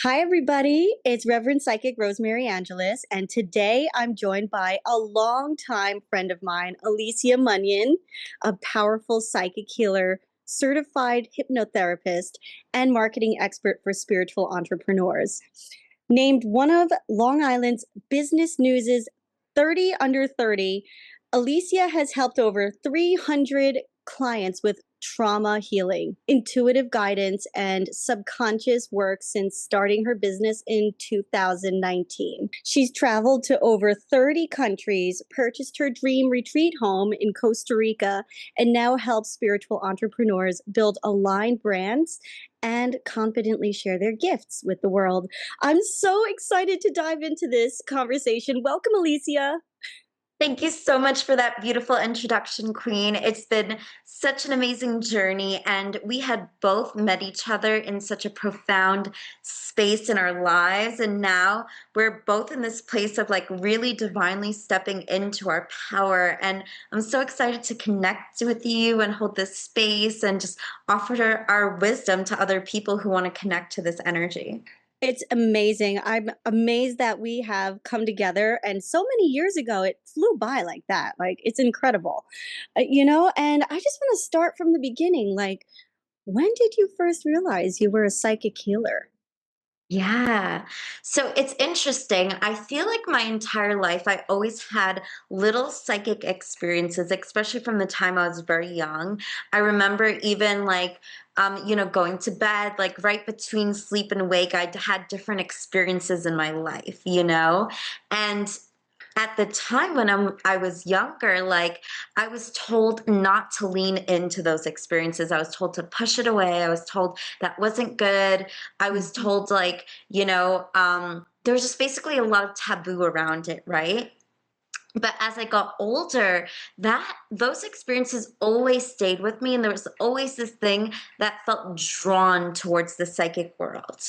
Hi, everybody. It's Reverend Psychic Rosemary Angeles, and today I'm joined by a longtime friend of mine, Alicia Munian, a powerful psychic healer, certified hypnotherapist, and marketing expert for spiritual entrepreneurs. Named one of Long Island's Business News's 30 under 30, Alicia has helped over 300 clients with trauma healing, intuitive guidance, and subconscious work since starting her business in 2019. She's traveled to over 30 countries, purchased her dream retreat home in Costa Rica, and now helps spiritual entrepreneurs build aligned brands and confidently share their gifts with the world. I'm so excited to dive into this conversation. Welcome, Alicia. Thank you so much for that beautiful introduction, Queen. It's been such an amazing journey, and we had both met each other in such a profound space in our lives. And now we're both in this place of like really divinely stepping into our power. And I'm so excited to connect with you and hold this space and just offer our wisdom to other people who want to connect to this energy. It's amazing. I'm amazed that we have come together, and so many years ago, it flew by like that. Like, it's incredible. And I just want to start from the beginning. Like, when did you first realize you were a psychic healer? Yeah. So it's interesting. I feel like my entire life, I always had little psychic experiences, especially from the time I was very young. I remember even like, going to bed, like right between sleep and wake, I had different experiences in my life. And at the time when I was younger, like I was told not to lean into those experiences. I was told to push it away. I was told that wasn't good. I was Mhm. told like, there was just basically a lot of taboo around it, right? But as I got older, that those experiences always stayed with me, and there was always this thing that felt drawn towards the psychic world.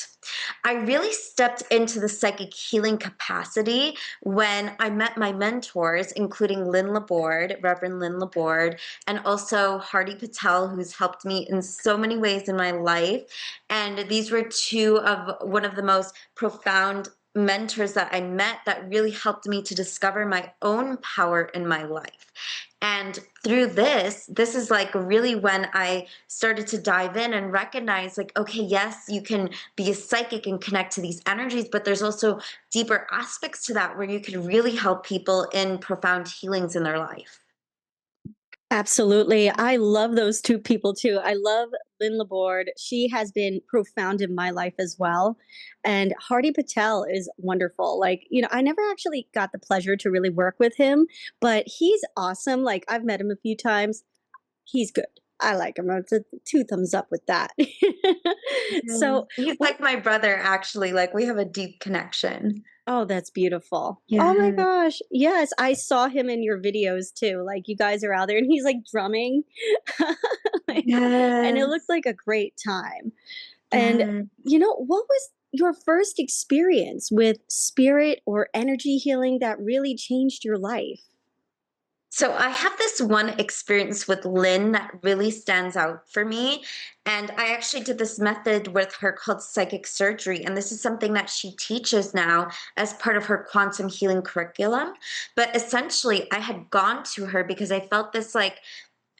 I really stepped into the psychic healing capacity when I met my mentors, including Lynn Laborde, Reverend Lynn Laborde, and also Hardy Patel, who's helped me in so many ways in my life. And these were two of one of the most profound mentors that I met that really helped me to discover my own power in my life. And through this is like really when I started to dive in and recognize, like, okay, yes, you can be a psychic and connect to these energies, but there's also deeper aspects to that where you can really help people in profound healings in their life. Absolutely. I love those two people too. I love Lynn Laborde. She has been profound in my life as well. And Hardy Patel is wonderful. Like, I never actually got the pleasure to really work with him, but he's awesome. Like, I've met him a few times. He's good. I like him. It's a two thumbs up with that. Yes. So, He's what like my brother, actually. Like, we have a deep connection. Oh, that's beautiful. Oh my Yeah. gosh. Yes, I saw him in your videos too. Like, you guys are out there and he's like drumming. And it looked Yes. like a great time. And Yes. what was your first experience with spirit or energy healing that really changed your life? So I have this one experience with Lynn that really stands out for me. And I actually did this method with her called psychic surgery. And this is something that she teaches now as part of her quantum healing curriculum. But essentially, I had gone to her because I felt this like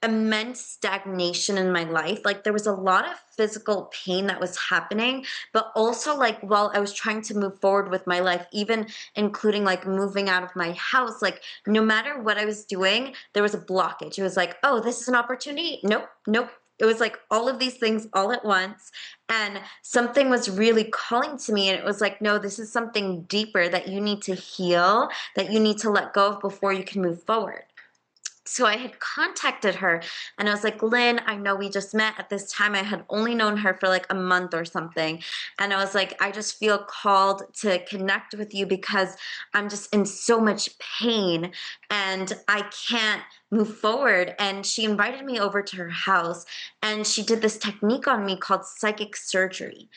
immense stagnation in my life. Like there was a lot of physical pain that was happening, but also like while I was trying to move forward with my life, even including like moving out of my house, like no matter what I was doing, there was a blockage. It was like, oh, this is an opportunity. Nope, nope. It was like all of these things all at once. And something was really calling to me. And it was like, no, this is something deeper that you need to heal, that you need to let go of before you can move forward. So I had contacted her and I was like, Lynn, I know we just met. At this time, I had only known her for like a month or something. And I was like, I just feel called to connect with you because I'm just in so much pain and I can't move forward. And she invited me over to her house, and she did this technique on me called psychic surgery.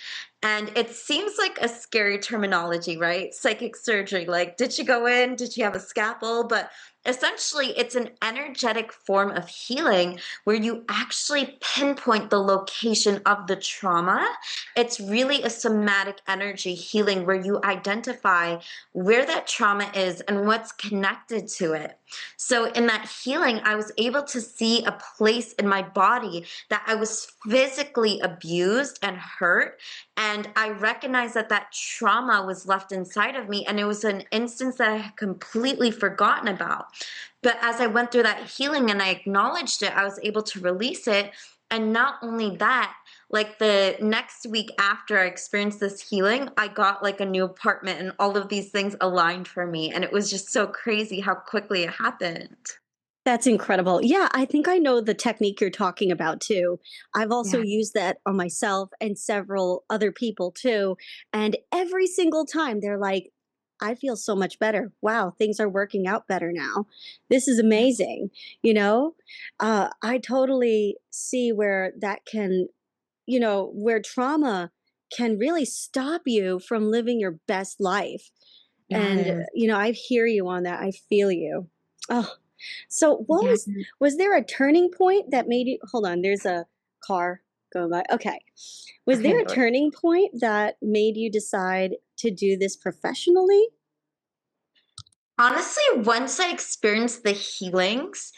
And it seems like a scary terminology, right? Psychic surgery. Like, did she go in? Did she have a scalpel? But essentially, it's an energetic form of healing where you actually pinpoint the location of the trauma. It's really a somatic energy healing where you identify where that trauma is and what's connected to it. So, in that healing, I was able to see a place in my body that I was physically abused and hurt. And I recognized that that trauma was left inside of me. And it was an instance that I had completely forgotten about. But as I went through that healing and I acknowledged it, I was able to release it. And not only that, like the next week after I experienced this healing, I got like a new apartment and all of these things aligned for me. And it was just so crazy how quickly it happened. That's incredible. Yeah, I think I know the technique you're talking about too. I've also Yeah. used that on myself and several other people too. And every single time they're like, I feel so much better. Wow, things are working out better now. This is Yeah. amazing. You know, I totally see where that can, where trauma can really stop you from living your best life. And, Yes. I hear you on that. I feel you. Oh, so Yes. was there a turning point that made you hold on, there's a car going by. Okay. Was Okay. there a turning point that made you decide to do this professionally? Honestly, once I experienced the healings,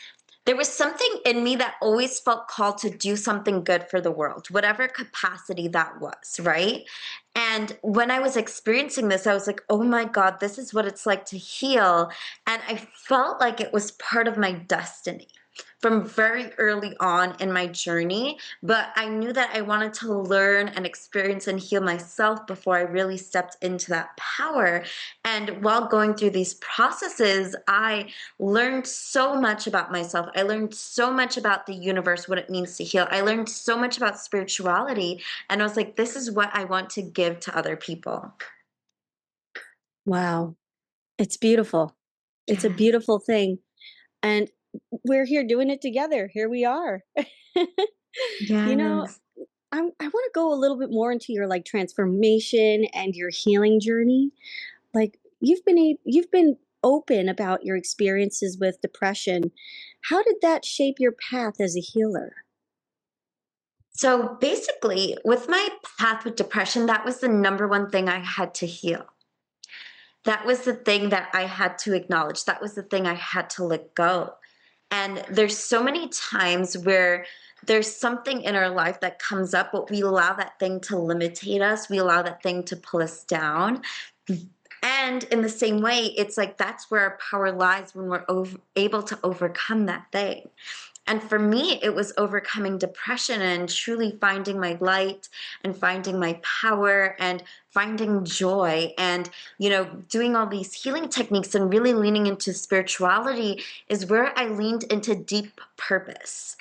there was something in me that always felt called to do something good for the world, whatever capacity that was, right? And when I was experiencing this, I was like, oh my God, this is what it's like to heal. And I felt like it was part of my destiny from very early on in my journey. But I knew that I wanted to learn and experience and heal myself before I really stepped into that power. And while going through these processes, I learned so much about myself. I learned so much about the universe, what it means to heal. I learned so much about spirituality. And I was like, this is what I want to give to other people. Wow. It's beautiful. It's a Yes. beautiful thing. And we're here doing it together. Here we are. you know, Yes. I want to go a little bit more into your like transformation and your healing journey. Like you've been open about your experiences with depression. How did that shape your path as a healer? So basically, with my path with depression, that was the number one thing I had to heal. That was the thing that I had to acknowledge. That was the thing I had to let go. And there's so many times where there's something in our life that comes up, but we allow that thing to limitate us. We allow that thing to pull us down. And in the same way, it's like that's where our power lies when we're able to overcome that thing. And for me, it was overcoming depression and truly finding my light and finding my power and finding joy and, doing all these healing techniques and really leaning into spirituality is where I leaned into deep purpose.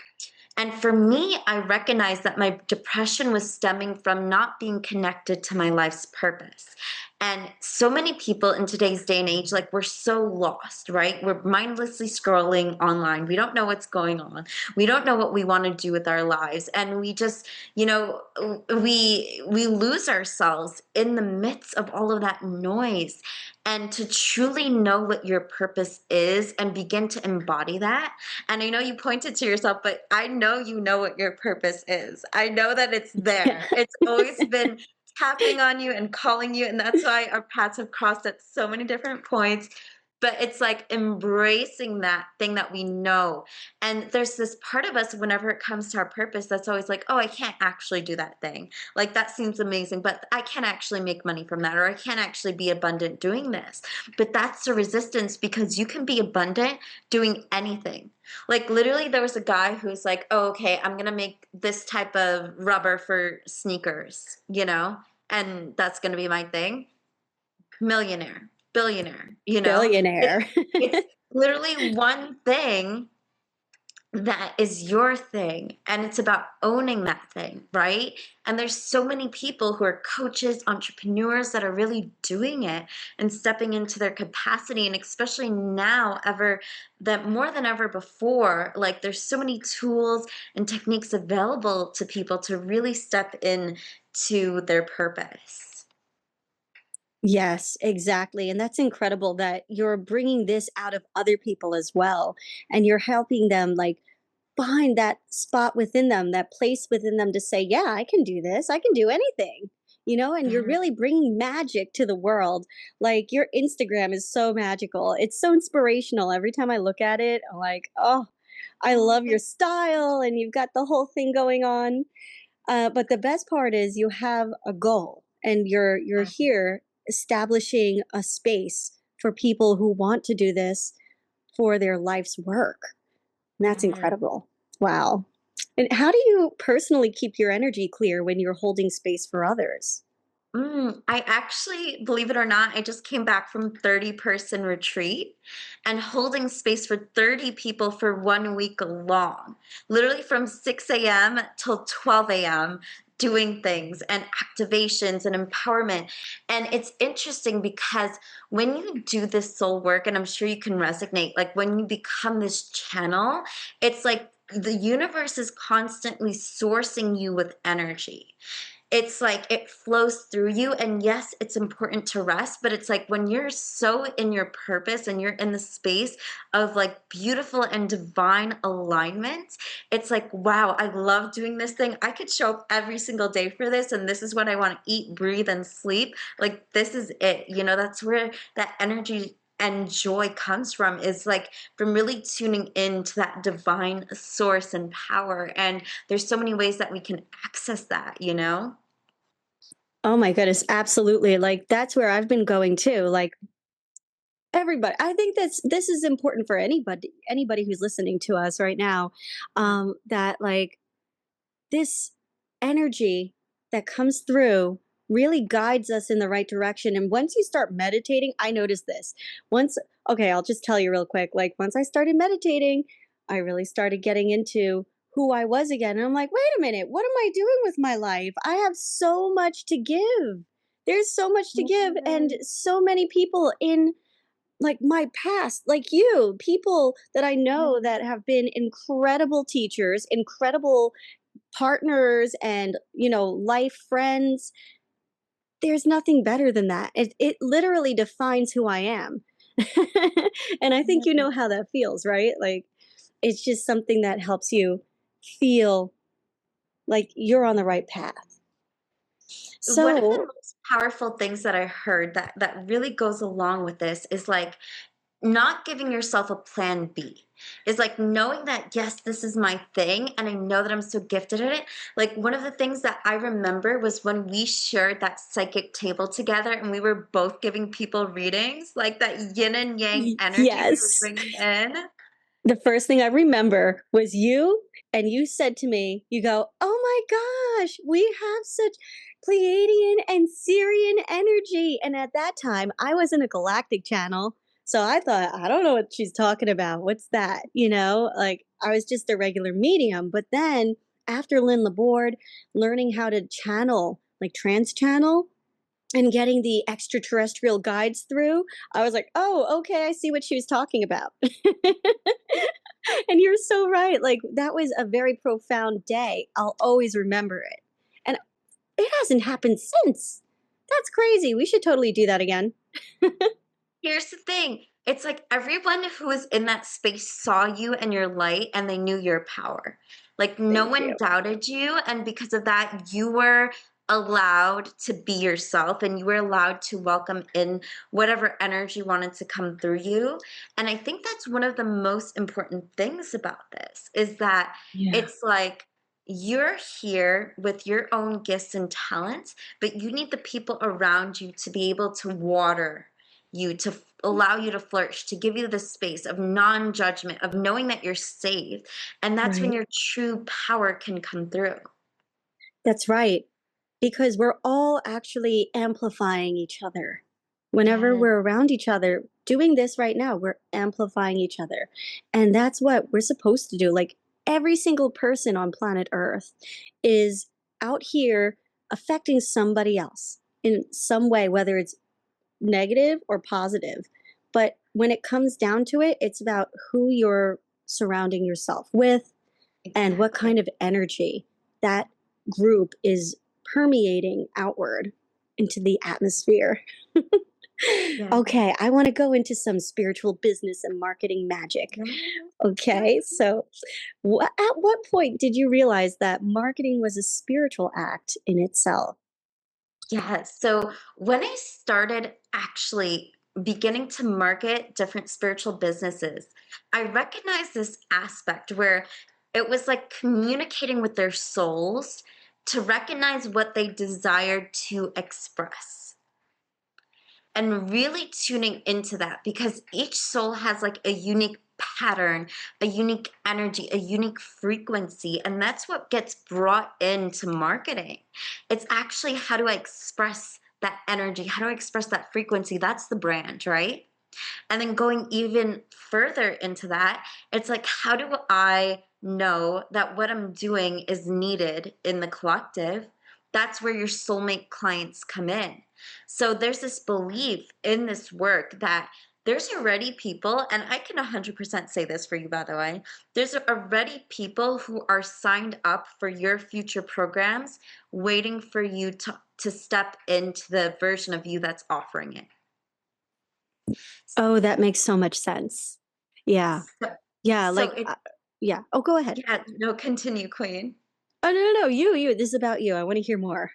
And for me, I recognized that my depression was stemming from not being connected to my life's purpose. And so many people in today's day and age, like we're so lost, right? We're mindlessly scrolling online. We don't know what's going on. We don't know what we want to do with our lives. And we just, we lose ourselves in the midst of all of that noise. And to truly know what your purpose is and begin to embody that. And I know you pointed to yourself, but I know you know what your purpose is. I know that it's Yeah. there. It's always been tapping on you and calling you. And that's why our paths have crossed at so many different points. But it's like embracing that thing that we know. And there's this part of us, whenever it comes to our purpose, that's always like, oh, I can't actually do that thing. Like, that seems amazing, but I can't actually make money from that, or I can't actually be abundant doing this. But that's the resistance because you can be abundant doing anything. Like, literally, there was a guy who's like, oh, okay, I'm going to make this type of rubber for sneakers, and that's going to be my thing. Millionaire, billionaire, Billionaire. it's literally one thing that is your thing, and it's about owning that thing, right? And there's so many people who are coaches, entrepreneurs that are really doing it and stepping into their capacity, and especially now, ever that more than ever before, like there's so many tools and techniques available to people to really step in to their purpose. Yes, exactly. And that's incredible that you're bringing this out of other people as well. And you're helping them like find that spot within them, that place within them to say, yeah, I can do this. I can do anything, and you're Mhm. really bringing magic to the world. Like your Instagram is so magical. It's so inspirational. Every time I look at it, I'm like, oh, I Oh, love your thank style and you've got the whole thing going on. But the best part is you have a goal and you're you. here establishing a space for people who want to do this for their life's work. And that's Mhm. incredible. Wow. And how do you personally keep your energy clear when you're holding space for others? I actually, believe it or not, I just came back from 30-person retreat and holding space for 30 people for 1 week long, literally from 6 a.m. till 12 a.m., doing things and activations and empowerment. And it's interesting because when you do this soul work, and I'm sure you can resonate, like when you become this channel, it's like the universe is constantly sourcing you with energy. It's like it flows through you, and yes, it's important to rest, but it's like when you're so in your purpose and you're in the space of like beautiful and divine alignment, it's like, wow, I love doing this thing. I could show up every single day for this, and this is what I want to eat, breathe, and sleep. Like this is it. That's where that energy and joy comes from, is like from really tuning into that divine source and power. And there's so many ways that we can access that. Oh my goodness, absolutely. Like that's where I've been going too. Like everybody, I think this is important for anybody who's listening to us right now. That like this energy that comes through really guides us in the right direction. And once you start meditating, I noticed this. Once, okay, I'll just tell you real quick. Like, once I started meditating, I really started getting into who I was again. And I'm like, wait a minute, what am I doing with my life? I have so much to give. There's so much to give. And Mhm. so many people in like my past, like you, people that I know Mhm. that have been incredible teachers, incredible partners and life friends. There's nothing better than that. It literally defines who I am. And I think you Mhm. know how that feels, right? Like it's just something that helps you feel like you're on the right path. One of the So most powerful things that I heard that really goes along with this is like not giving yourself a plan B. Is like knowing that yes, this is my thing and I know that I'm so gifted at it. Like one of the things that I remember was when we shared that psychic table together and we were both giving people readings, like that yin and yang energy we were yes, bringing in. the first thing I remember was you, and you said to me, you go, "Oh my gosh, we have such Pleiadian and Syrian energy." And at that time, I was in a galactic channel. So I thought, I don't know what she's talking about. What's that? Like I was just a regular medium. But then after Lynn Laborde, learning how to channel, like trans channel, and getting the extraterrestrial guides through, I was like, oh, okay, I see what she was talking about. And you're so right. Like that was a very profound day. I'll always remember it. And it hasn't happened since. That's crazy. We should totally do that again. Here's the thing. It's like everyone who was in that space saw you and your light and they knew your power. Like no Thank one you. doubted you. And because of that, you were allowed to be yourself and you were allowed to welcome in whatever energy wanted to come through you. And I think that's one of the most important things about this is that Yeah. it's like you're here with your own gifts and talents, but you need the people around you to be able to water you, to allow you to flourish, to give you the space of non-judgment, of knowing that you're safe. And that's when Right. your true power can come through. That's right. Because we're all actually amplifying each other. Whenever Yeah. we're around each other, doing this right now, we're amplifying each other. And that's what we're supposed to do. Like every single person on planet Earth is out here affecting somebody else in some way, whether it's negative or positive. But when it comes down to it, it's about who you're surrounding yourself with and what Exactly. kind of energy that group is permeating outward into the atmosphere. Yeah. Okay, I want to go into some spiritual business and marketing magic. Yeah. Yeah. Okay, so at what point did you realize that marketing was a spiritual act in itself? Yeah. So when I started actually beginning to market different spiritual businesses, I recognized this aspect where it was like communicating with their souls to recognize what they desired to express and really tuning into that because each soul has like a unique pattern, a unique energy, a unique frequency, and that's what gets brought into marketing. It's actually how do I express that energy? How do I express that frequency? That's the brand, right? And then going even further into that, it's like, how do I know that what I'm doing is needed in the collective? That's where your soulmate clients come in. So there's this belief in this work that there's already people, and I can 100% say this for you, by the way. There's already people who are signed up for your future programs, waiting for you to step into the version of you that's offering it. Oh, that makes so much sense. Yeah. So, Yeah, so like, it yeah. Oh, go ahead. Yeah, no, continue, queen. Oh, no, you. This is about you. I want to hear more.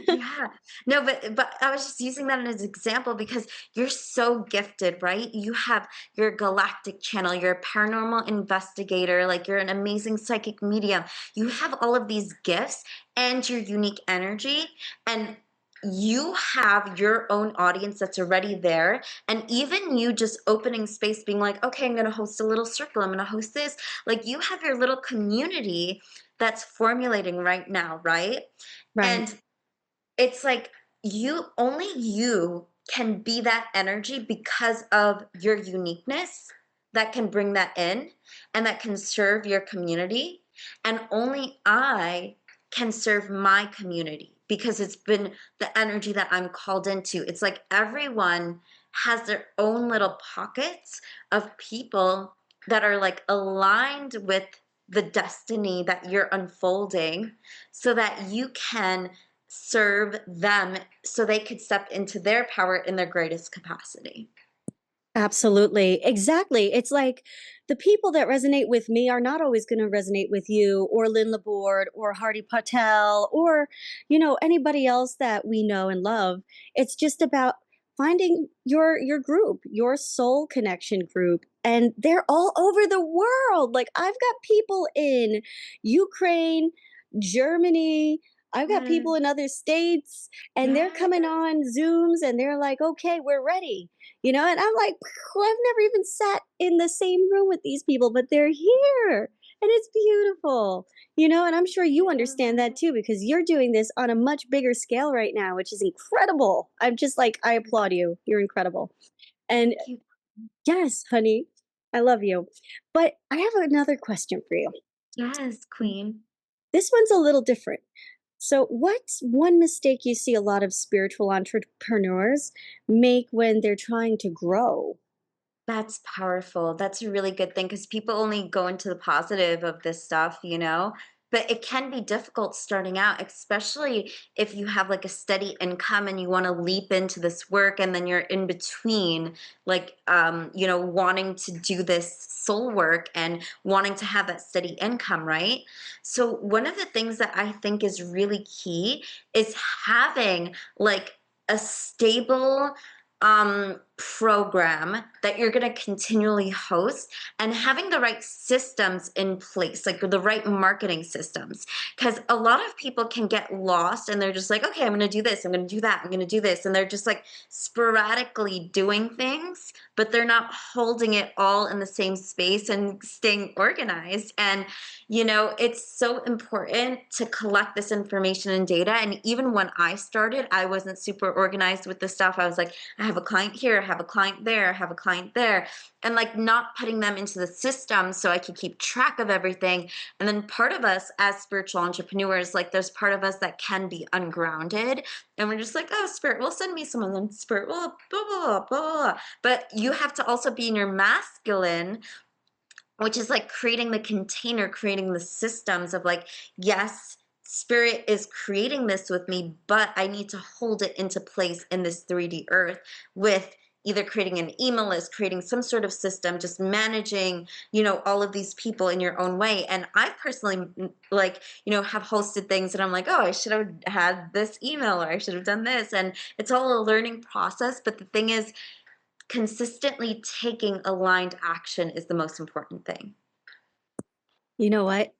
Yeah. No, but I was just using that as an example because you're so gifted, right? You have your galactic channel, you're a paranormal investigator, like you're an amazing psychic medium. You have all of these gifts and your unique energy, and you have your own audience that's already there. And even you just opening space, being like, okay, I'm going to host a little circle, I'm going to host this. Like you have your little community that's formulating right now, right? Right. And it's like you can be that energy because of your uniqueness that can bring that in and that can serve your community. And only I can serve my community because it's been the energy that I'm called into. It's like everyone has their own little pockets of people that are like aligned with the destiny that you're unfolding so that you can serve them so they could step into their power in their greatest capacity. Absolutely. Exactly. It's like the people that resonate with me are not always going to resonate with you or Lynn Laborde or Hardy Patel or, anybody else that we know and love. It's just about finding your group, your soul connection group. And they're all over the world. Like I've got people in Ukraine, Germany, I've got people Yes, in other states, and they're coming yes, on Zooms and they're like, okay, we're ready. And I'm like, well, I've never even sat in the same room with these people, but they're here. And it's beautiful, and I'm sure you understand that too, because you're doing this on a much bigger scale right now, which is incredible. I'm just like, I applaud you. You're incredible. And thank you. yes, honey, I love you. But I have another question for you. Yes, queen. This one's a little different. So, what's one mistake you see a lot of spiritual entrepreneurs make when they're trying to grow? That's powerful. That's a really good thing because people only go into the positive of this stuff. But it can be difficult starting out, especially if you have like a steady income and you want to leap into this work and then you're in between, like, wanting to do this soul work and wanting to have that steady income, right? So, one of the things that I think is really key is having like a stable program that you're going to continually host and having the right systems in place, like the right marketing systems. Because a lot of people can get lost and they're just like, okay, I'm going to do this, I'm going to do that, I'm going to do this. And they're just like sporadically doing things, but they're not holding it all in the same space and staying organized. And it's so important to collect this information and data. And even when I started, I wasn't super organized with this stuff. I was like, I have a client here, I have a client there, have a client there, and like not putting them into the system so I could keep track of everything. And then part of us as spiritual entrepreneurs, like there's part of us that can be ungrounded, and we're just like, oh, spirit will send me someone, then spirit will blah, blah, blah, blah, blah. But you have to also be in your masculine, which is like creating the container, creating the systems of like, yes, spirit is creating this with me, but I need to hold it into place in this 3D earth with either creating an email list, creating some sort of system, just managing, all of these people in your own way. And I personally like, have hosted things and I'm like, oh, I should have had this email or I should have done this. And it's all a learning process. But the thing is, consistently taking aligned action is the most important thing. You know what?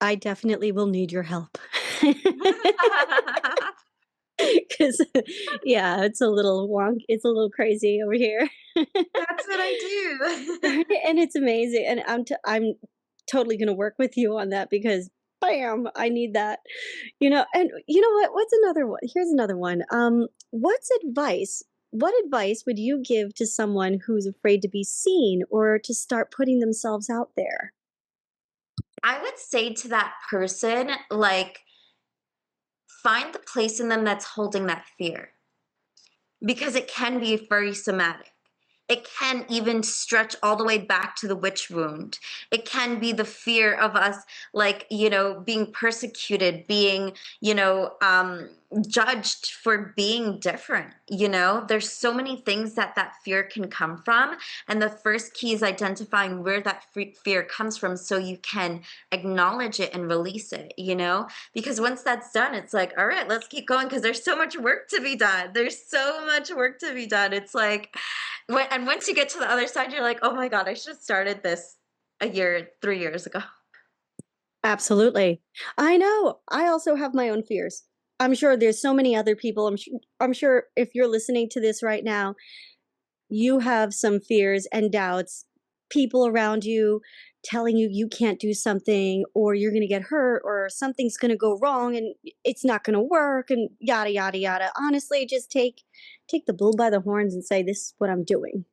I definitely will need your help. Because yeah, it's a little it's a little crazy over here. That's what I do. And it's amazing, and I'm totally gonna work with you on that because bam, I need that. And you know what? What's another one? Here's another one. What advice would you give to someone who's afraid to be seen or to start putting themselves out there? I would say to that person, like, find the place in them that's holding that fear because it can be very somatic. It can even stretch all the way back to the witch wound. It can be the fear of us, like, being persecuted, being, judged for being different. There's so many things that fear can come from. And the first key is identifying where that fear comes from so you can acknowledge it and release it, because once that's done, it's like, all right, let's keep going because there's so much work to be done. There's so much work to be done. It's like, and once you get to the other side, you're like, oh my God, I should have started this 3 years ago. Absolutely. I know. I also have my own fears. I'm sure there's so many other people. I'm sure if you're listening to this right now, you have some fears and doubts, people around you telling you you can't do something or you're going to get hurt or something's going to go wrong and it's not going to work and yada yada yada. Honestly, just take the bull by the horns and say this is what I'm doing,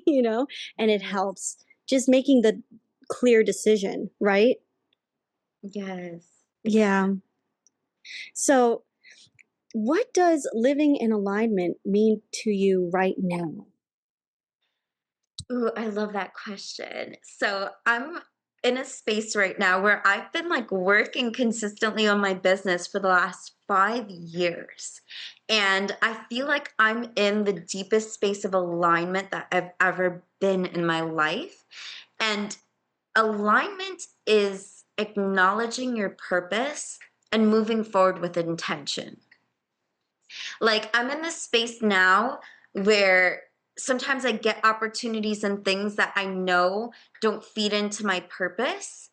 you know? And it Yes. helps just making the clear decision, right? Yes, Yeah. exactly. So, what does living in alignment mean to you right now? Ooh, I love that question. So I'm in a space right now where I've been like working consistently on my business for the last 5 years. And I feel like I'm in the deepest space of alignment that I've ever been in my life. And alignment is acknowledging your purpose and moving forward with intention. Like I'm in this space now where sometimes I get opportunities and things that I know don't feed into my purpose.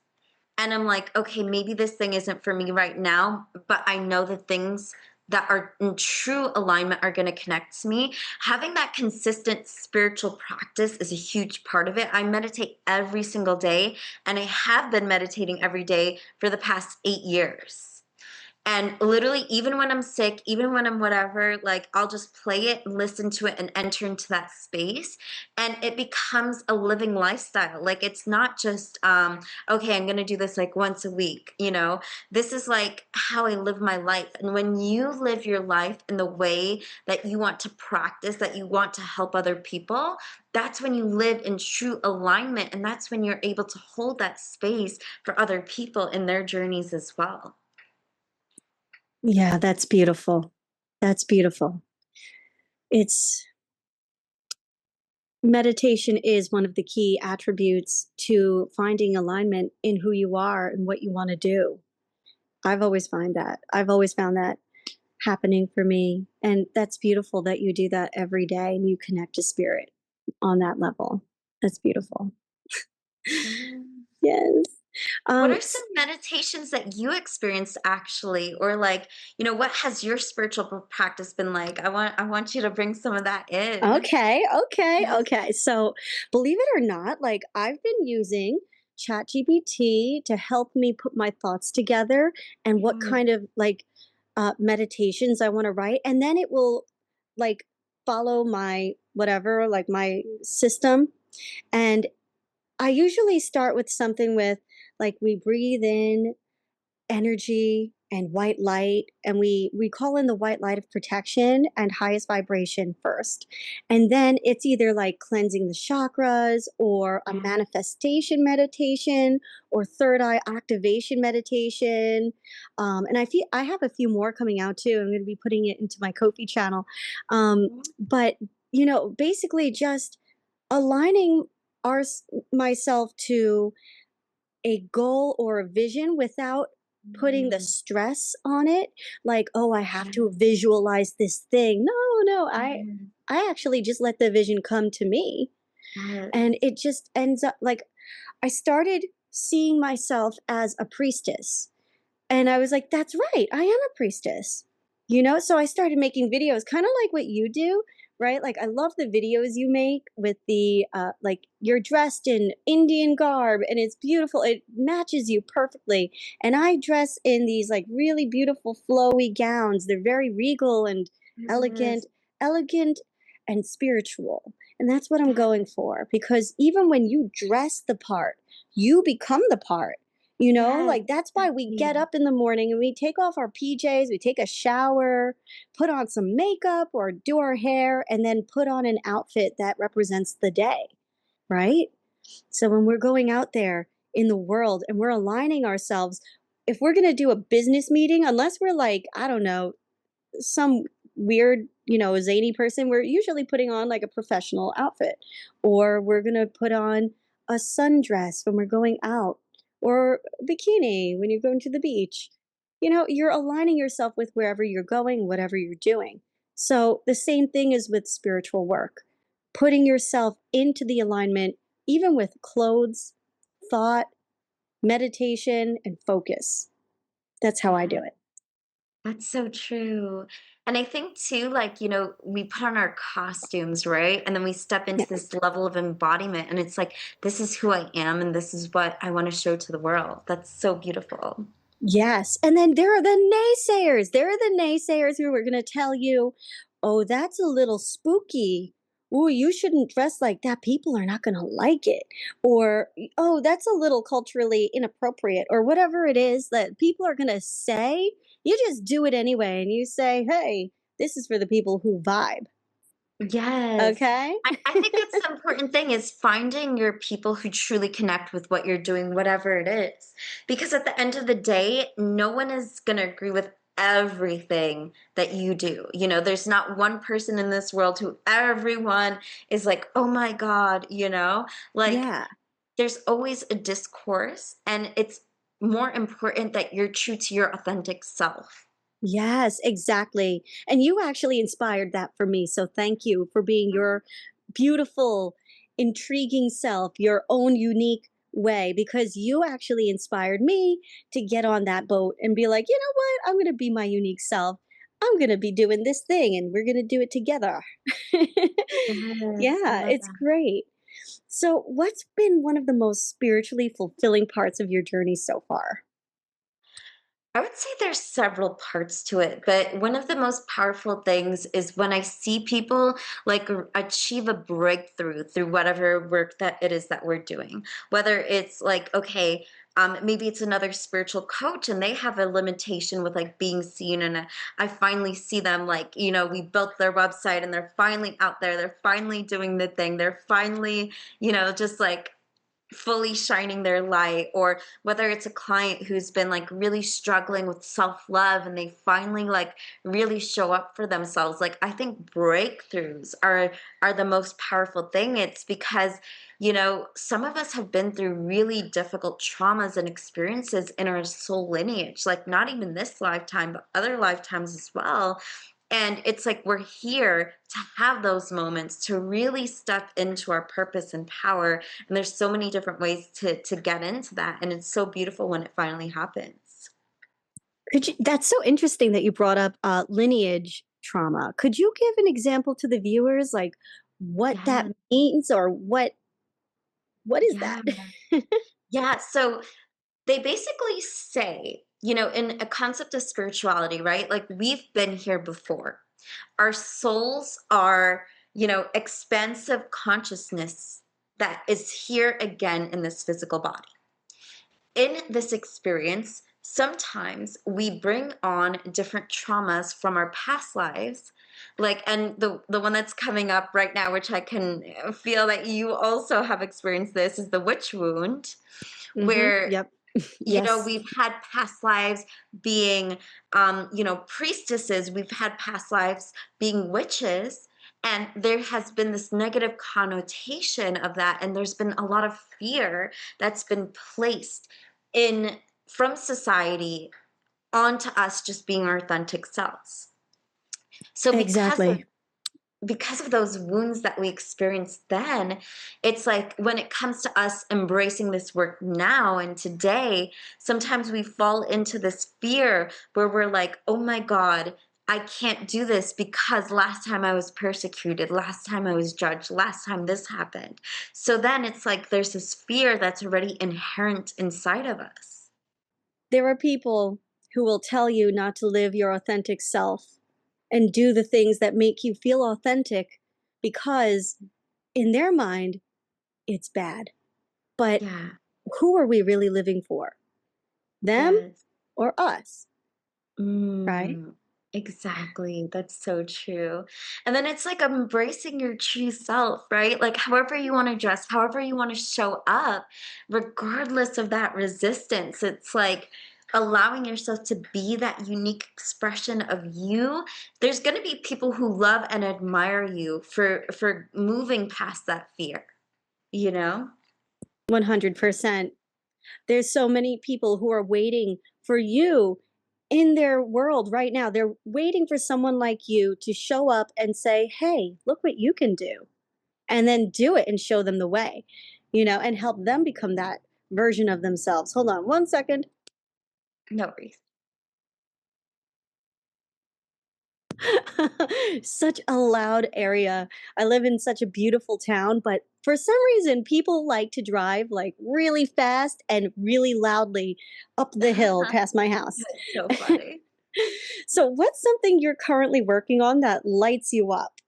And I'm like, okay, maybe this thing isn't for me right now, but I know the things that are in true alignment are going to connect to me. Having that consistent spiritual practice is a huge part of it. I meditate every single day, and I have been meditating every day for the past 8 years. And literally, even when I'm sick, even when I'm whatever, like I'll just play it, listen to it, and enter into that space. And it becomes a living lifestyle. Like it's not just, okay, I'm going to do this like once a week. This is like how I live my life. And when you live your life in the way that you want to practice, that you want to help other people, that's when you live in true alignment. And that's when you're able to hold that space for other people in their journeys as well. Yeah, that's beautiful. That's beautiful. It's Meditation is one of the key attributes to finding alignment in who you are and what you want to do. I've always found that happening for me. And that's beautiful that you do that every day and you connect to spirit on that level. That's beautiful. Mm. Yes. What Um, are some meditations that you experienced actually, or like, what has your spiritual practice been like? I want you to bring some of that in. okay. So, believe it or not, like I've been using ChatGPT to help me put my thoughts together and what Mm. kind of meditations I want to write, and then it will like follow my whatever, like my system. And I usually start with something with like we breathe in energy and white light, and we call in the white light of protection and highest vibration first, and then it's either like cleansing the chakras or a Yeah. manifestation meditation or third eye activation meditation. And I have a few more coming out too. I'm going to be putting it into my Kofi channel. But basically just aligning our myself to a goal or a vision without putting the Mhm. stress on it, like, oh, I have Yeah. to visualize this thing. No, Mhm. I actually just let the vision come to me, and Yes. it just ends up like I started seeing myself as a priestess, and I was like, that's right, I am a priestess. So I started making videos kind of like what you do, right? Like I love the videos you make with the like you're dressed in Indian garb and it's beautiful. It matches you perfectly. And I dress in these like really beautiful flowy gowns. They're very regal and Yes. elegant, elegant and spiritual. And that's what I'm going Yes. for because even when you dress the part, you become the part. Yes. Like that's why we get Exactly. up in the morning and we take off our PJs, we take a shower, put on some makeup or do our hair, and then put on an outfit that represents the day, right? So when we're going out there in the world and we're aligning ourselves, if we're going to do a business meeting, unless we're like, I don't know, some weird, zany person, we're usually putting on like a professional outfit, or we're going to put on a sundress when we're going out, or a bikini when you're going to the beach. You're aligning yourself with wherever you're going, whatever you're doing. So the same thing is with spiritual work, putting yourself into the alignment, even with clothes, thought, meditation, and focus. That's how I do Yeah. it. That's so true. And I think too, like, we put on our costumes, right? And then we step into Yes. this level of embodiment. And it's like, this is who I am and this is what I want to show to the world. That's so beautiful. Yes, and then there are the naysayers. There are the naysayers who are gonna tell you, "Oh, that's a little spooky. Ooh, you shouldn't dress like that. People are not gonna like it." Or, "Oh, that's a little culturally inappropriate," or whatever it is that people are gonna say. You just do it anyway, and you say, "Hey, this is for the people who vibe." Yes. Okay? I think that's the important thing is finding your people who truly connect with what you're doing, whatever it is. Because at the end of the day, no one is going to agree with everything that you do. There's not one person in this world who everyone is like, oh my God, like Yeah. there's always a discourse, and it's more important that you're true to your authentic self. Yes, exactly. And you actually inspired that for me. So thank you for being your beautiful, intriguing self, your own unique way, because you actually inspired me to get on that boat and be like, you know what? I'm going to be my unique self. I'm going to be doing this thing and we're going to do it together. Yes, I Yeah, love it's that. great. So, what's been one of the most spiritually fulfilling parts of your journey so far? I would say there's several parts to it, but one of the most powerful things is when I see people like achieve a breakthrough through whatever work that it is that we're doing. Whether it's like, okay, maybe it's another spiritual coach and they have a limitation with like being seen, and I finally see them like, we built their website and they're finally out there, they're finally doing the thing, they're finally, just like fully shining their light, or whether it's a client who's been like really struggling with self-love and they finally like really show up for themselves. Like I think breakthroughs are the most powerful thing. It's because some of us have been through really difficult traumas and experiences in our soul lineage, like not even this lifetime but other lifetimes as well. And it's like we're here to have those moments to really step into our purpose and power. And there's so many different ways to get into that. And it's so beautiful when it finally happens. That's so interesting that you brought up lineage trauma. Could you give an example to the viewers, like what that Yeah. means, or what is Yeah. that? Yeah. So they basically say, in a concept of spirituality, right? Like we've been here before. Our souls are, expansive consciousness that is here again in this physical body. In this experience, sometimes we bring on different traumas from our past lives. And the one that's coming up right now, which I can feel that you also have experienced this, is the witch wound, where Yep. Yes. we've had past lives being, priestesses. We've had past lives being witches. And there has been this negative connotation of that. And there's been a lot of fear that's been placed in from society onto us just being our authentic selves. So Exactly. because of those wounds that we experienced then, it's like when it comes to us embracing this work now and today, sometimes we fall into this fear where we're like, oh my God, I can't do this because last time I was persecuted, last time I was judged, last time this happened. So then it's like there's this fear that's already inherent inside of us. There are people who will tell you not to live your authentic self and do the things that make you feel authentic because in their mind, it's bad. But Yeah. who are we really living for? Them Yes. or us, right? Mm, exactly. That's so true. And then it's like embracing your true self, right? Like, however you want to dress, however you want to show up, regardless of that resistance, it's like allowing yourself to be that unique expression of you. There's going to be people who love and admire you for moving past that fear, you know? 100%. There's so many people who are waiting for you in their world right now. They're waiting for someone like you to show up and say, hey, look what you can do. And then do it and show them the way, and help them become that version of themselves. Hold on one second. No worries. Such a loud area. I live in such a beautiful town, but for some reason, people like to drive like really fast and really loudly up the hill past my house. That's so funny. So, what's something you're currently working on that lights you up?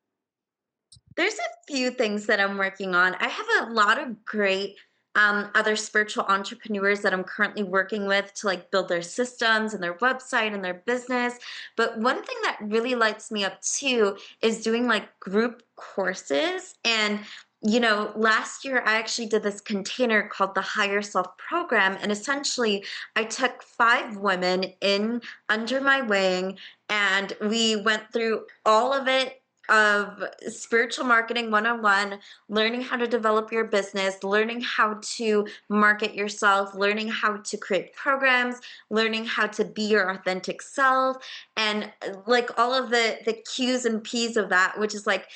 There's a few things that I'm working on. I have a lot of great other spiritual entrepreneurs that I'm currently working with to like build their systems and their website and their business. But one thing that really lights me up too is doing like group courses. And last year I actually did this container called the Higher Self Program. And essentially, I took 5 women in under my wing and we went through all of it of spiritual marketing 101, learning how to develop your business, learning how to market yourself, learning how to create programs, learning how to be your authentic self, and like all of the Q's and P's of that, which is like,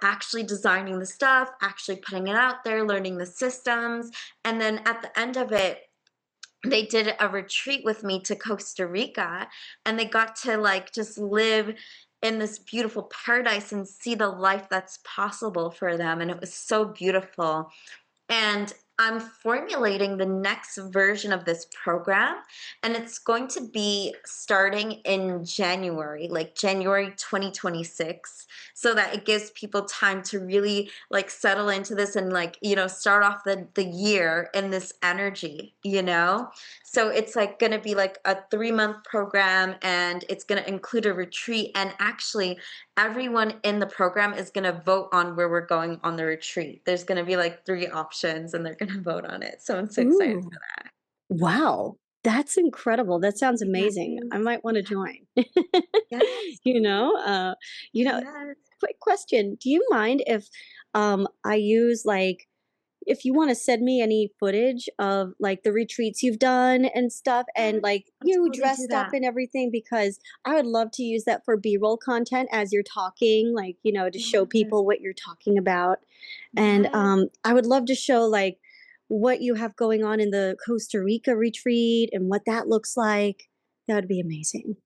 actually designing the stuff, actually putting it out there, learning the systems. And then at the end of it, they did a retreat with me to Costa Rica and they got to like just live in this beautiful paradise and see the life that's possible for them. And it was so beautiful. And I'm formulating the next version of this program, and it's going to be starting in January, like January 2026, so that it gives people time to really like settle into this and like, start off the year in this energy. So it's like going to be like a 3-month program, and it's going to include a retreat. And actually, everyone in the program is going to vote on where we're going on the retreat. There's going to be like 3 options and they're going to vote on it. So I'm so excited Ooh, for that. wow. That's incredible. That sounds Yes. amazing. I might want to join. Yes. you know, uh, you know, Yes. quick question. Do you mind if I use like if you want to send me any footage of like the retreats you've done and stuff and Yes. like you Absolutely do dressed up that. and everything because I would love to use that for B-roll content as you're talking, like, to show Yes. people what you're talking about. And Yes. I would love to show like what you have going on in the Costa Rica retreat and what that looks like. That would be amazing.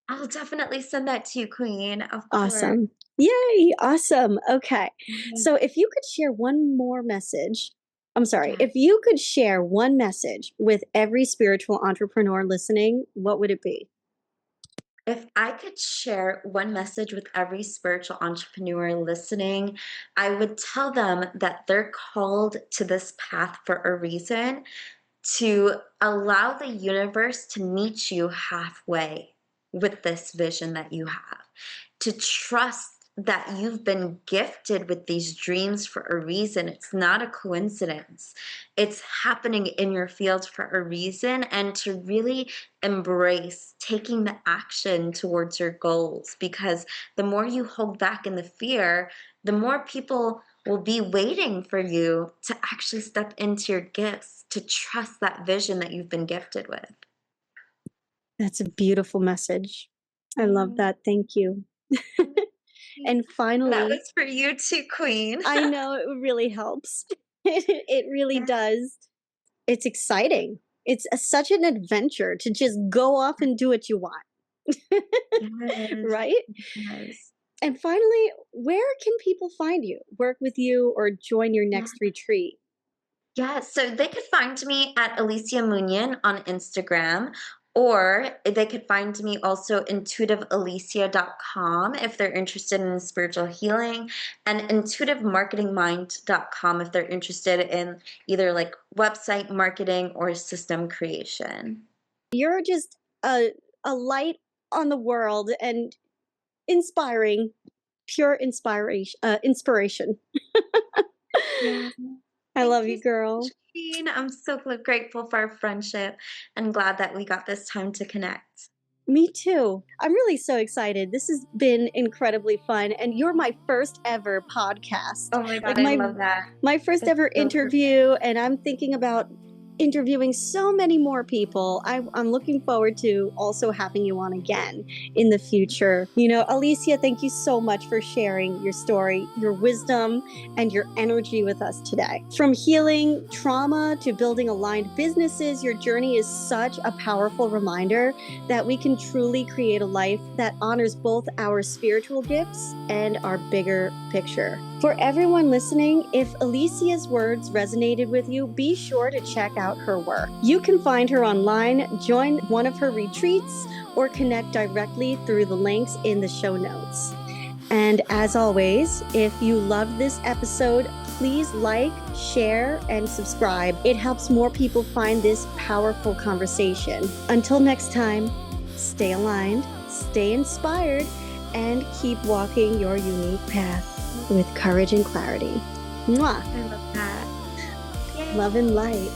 I'll definitely send that to you, Queen. Of course. Awesome. Yay, awesome. Okay. Yes. So if you could share one more message, I'm sorry, Yes. if you could share one message with every spiritual entrepreneur listening, what would it be? If I could share one message with every spiritual entrepreneur listening, I would tell them that they're called to this path for a reason, to allow the universe to meet you halfway with this vision that you have, to trust that you've been gifted with these dreams for a reason. It's not a coincidence. It's happening in your field for a reason, and to really embrace taking the action towards your goals, because the more you hold back in the fear, the more people will be waiting for you to actually step into your gifts, to trust that vision that you've been gifted with. That's a beautiful message. I love Mm, that. Thank you. And that finally, was for you too, Queen. I know it really helps. It really Yeah. does. It's exciting. It's such an adventure to just go off and do what you want, Yes. right? Yes. And finally, where can people find you, work with you, or join your Yeah. next retreat? Yeah, so they could find me at Alicia Munian on Instagram, or they could find me also intuitivealicia.com if they're interested in spiritual healing, and intuitivemarketingmind.com if they're interested in either like website marketing or system creation. You're just a light on the world and inspiring, pure inspiration. Yeah. I Thank love you you, so much, girl. Queen. I'm so grateful for our friendship and glad that we got this time to connect. Me too. I'm really so excited. This has been incredibly fun, and you're my first ever podcast. Oh my Like God, I love that. my first That's ever so interview, and I'm thinking about interviewing so many more people. I'm looking forward to also having you on again in the future. You know, Alicia, thank you so much for sharing your story, your wisdom, and your energy with us today. From healing trauma to building aligned businesses, your journey is such a powerful reminder that we can truly create a life that honors both our spiritual gifts and our bigger picture. For everyone listening, if Alicia's words resonated with you, be sure to check out her work. You can find her online, join one of her retreats, or connect directly through the links in the show notes. And as always, if you loved this episode, please like, share, and subscribe. It helps more people find this powerful conversation. Until next time, stay aligned, stay inspired, and keep walking your unique path with courage and clarity. Mwah! I love that. Yay. Love and light.